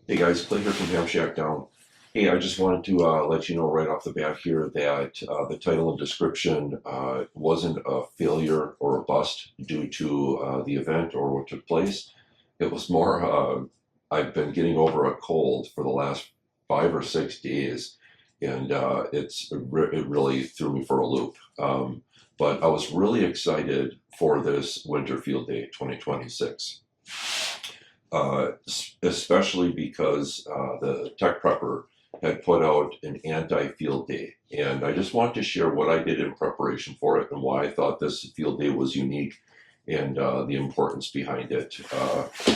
Hey guys, Clay here from Hamshackdown. Hey, I just wanted to let you know right off the bat here that the title and description wasn't a failure or a bust due to the event or what took place. It was more, I've been getting over a cold for the last 5 or 6 days, and it really threw me for a loop. But I was really excited for this Winter Field Day 2026. Especially because the tech prepper had put out an anti-field day. And I just want to share what I did in preparation for it and why I thought this field day was unique and the importance behind it.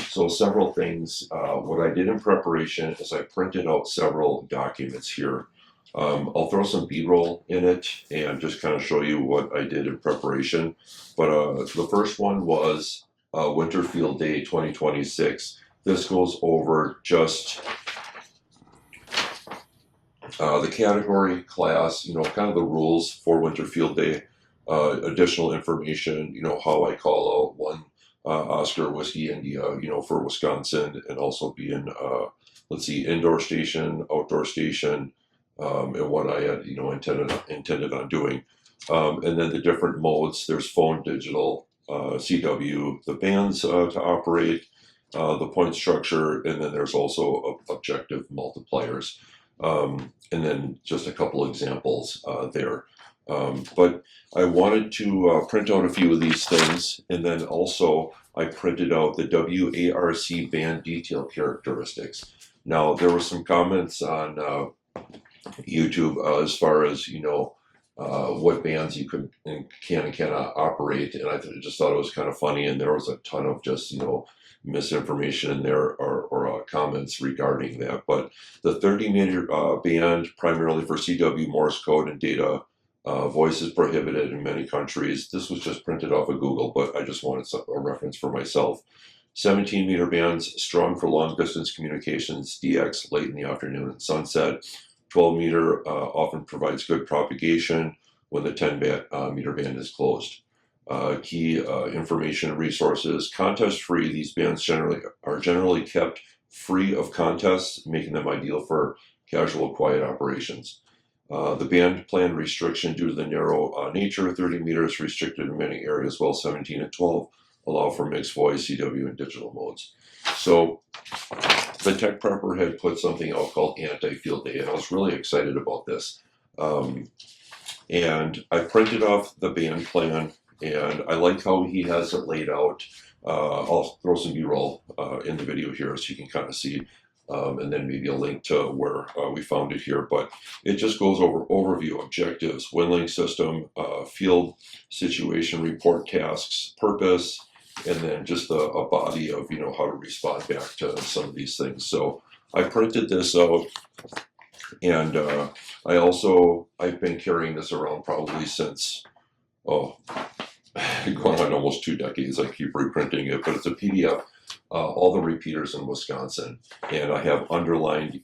So several things. What I did in preparation is I printed out several documents here. I'll throw some B-roll in it and just kind of show you what I did in preparation. But the first one was Winter Field Day 2026. This goes over just the category, class, kind of the rules for Winter Field Day, additional information, how I call out one Oscar Whiskey India, for Wisconsin, and also being, let's see, indoor station, outdoor station, and what I had, intended on doing. And then the different modes, there's phone, digital, CW, the bands to operate, the point structure, and then there's also objective multipliers. And then just a couple examples there. But I wanted to print out a few of these things, and then also I printed out the WARC band detail characteristics. Now, there were some comments on YouTube as far as, what bands you can and cannot operate, and I just thought it was kind of funny, and there was a ton of just, misinformation in there or comments regarding that. But the 30-meter band, primarily for CW Morse code and data, voice is prohibited in many countries. This was just printed off of Google, but I just wanted a reference for myself. 17-meter bands, strong for long-distance communications, DX late in the afternoon and sunset. 12-meter often provides good propagation when the 10-meter band is closed. Key information and resources. Contest free, these bands are generally kept free of contests, making them ideal for casual, quiet operations. The band plan restriction due to the narrow nature, 30 meters restricted in many areas, while 17 and 12 allow for mixed voice, CW, and digital modes. So the tech prepper had put something out called Anti-Field Day, and I was really excited about this. And I printed off the band plan, and I like how he has it laid out. I'll throw some B-roll in the video here so you can kind of see, and then maybe a link to where we found it here. But it just goes over overview, objectives, WinLink system, field situation, report tasks, purpose, and then just a body of, how to respond back to some of these things. So I printed this out, and I've been carrying this around probably since, going on almost 2 decades. I keep reprinting it, but it's a PDF, all the repeaters in Wisconsin, and I have underlined,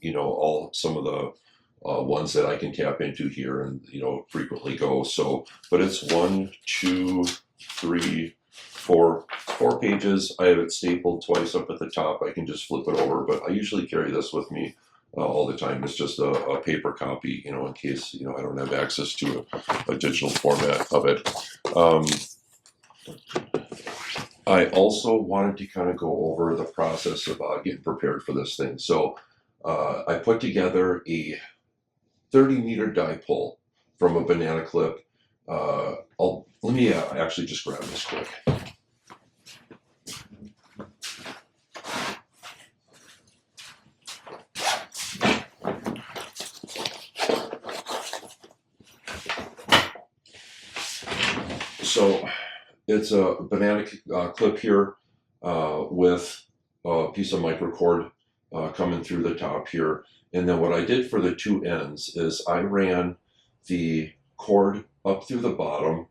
some of the ones that I can tap into here and, frequently go. So, but it's 1, 2, 3, 4 pages. I have it stapled twice up at the top. I can just flip it over, but I usually carry this with me all the time. It's just a paper copy, in case, I don't have access to a digital format of it. I also wanted to kind of go over the process of getting prepared for this thing. So I put together a 30-meter dipole from a banana clip. Let me actually just grab this quick. So it's a banana clip here with a piece of microcord coming through the top here. And then what I did for the two ends is I ran the cord up through the bottom,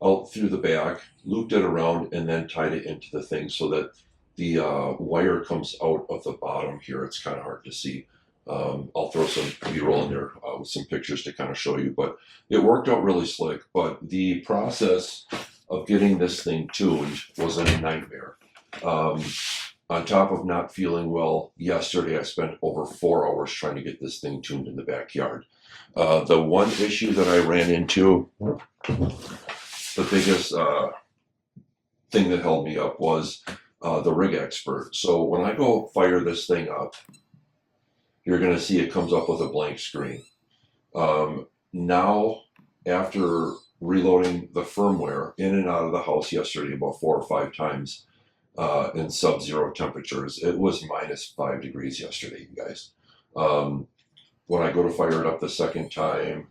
out through the back, looped it around, and then tied it into the thing so that the wire comes out of the bottom here. It's kind of hard to see. I'll throw some B-roll in there with some pictures to kind of show you, but it worked out really slick. But the process of getting this thing tuned was a nightmare. On top of not feeling well yesterday, I spent over 4 hours trying to get this thing tuned in the backyard. The one issue that I ran into, the biggest thing that held me up was the rig expert. So when I go fire this thing up, you're going to see it comes up with a blank screen. Now, after reloading the firmware in and out of the house yesterday about 4 or 5 times in sub-zero temperatures, it was -5 degrees yesterday, you guys. When I go to fire it up the second time,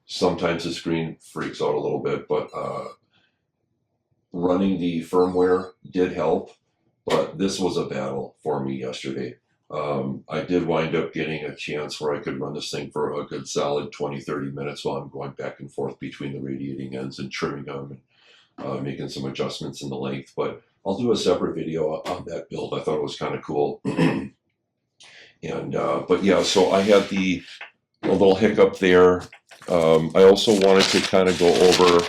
sometimes the screen freaks out a little bit, but running the firmware did help, but this was a battle for me yesterday. I did wind up getting a chance where I could run this thing for a good solid 20-30 minutes while I'm going back and forth between the radiating ends and trimming them and making some adjustments in the length. But I'll do a separate video on that build. I thought it was kind of cool. And but yeah, so I had a little hiccup there. I also wanted to kind of go over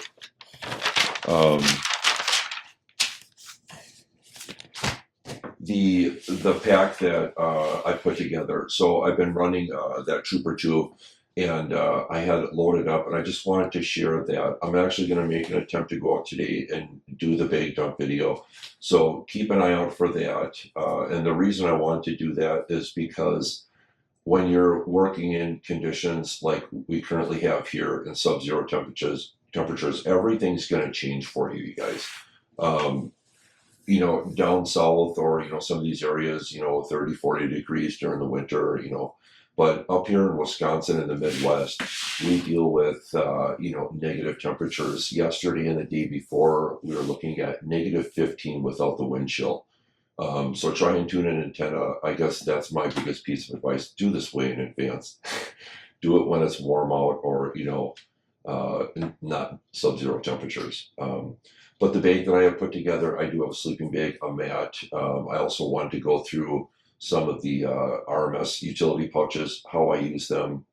the pack that I put together. So I've been running that Trooper tube, and I had it loaded up, and I just wanted to share that. I'm actually going to make an attempt to go out today and do the bag dump video. So keep an eye out for that. And the reason I want to do that is because when you're working in conditions like we currently have here in sub-zero temperatures, everything's going to change for you, you guys. You know, down south or, you know, some of these areas, you know, 30, 40 degrees during the winter, you know, but up here in Wisconsin in the Midwest, we deal with, you know, negative temperatures. Yesterday and the day before, we were looking at -15 without the wind chill. So try and tune an antenna. I guess that's my biggest piece of advice. Do this way in advance. Do it when it's warm out or, you know, not sub-zero temperatures. But the bag that I have put together, I do have a sleeping bag, a mat. I also wanted to go through some of the RMS utility pouches, how I use them,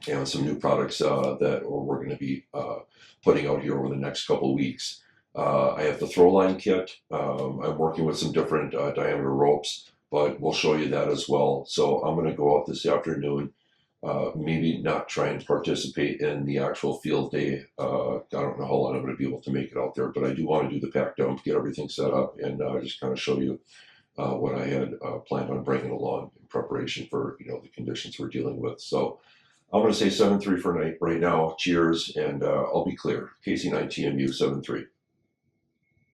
and some new products that we're going to be putting out here over the next couple of weeks. I have the throw line kit. I'm working with some different diameter ropes, but we'll show you that as well. So I'm going to go out this afternoon. Maybe not try and participate in the actual field day. I don't know how long I'm going to be able to make it out there, but I do want to do the pack dump, get everything set up, and just kind of show you what I had planned on bringing along in preparation for, you know, the conditions we're dealing with. So I'm going to say 7-3 for right now. Cheers, and I'll be clear. KC9TMU 7-3.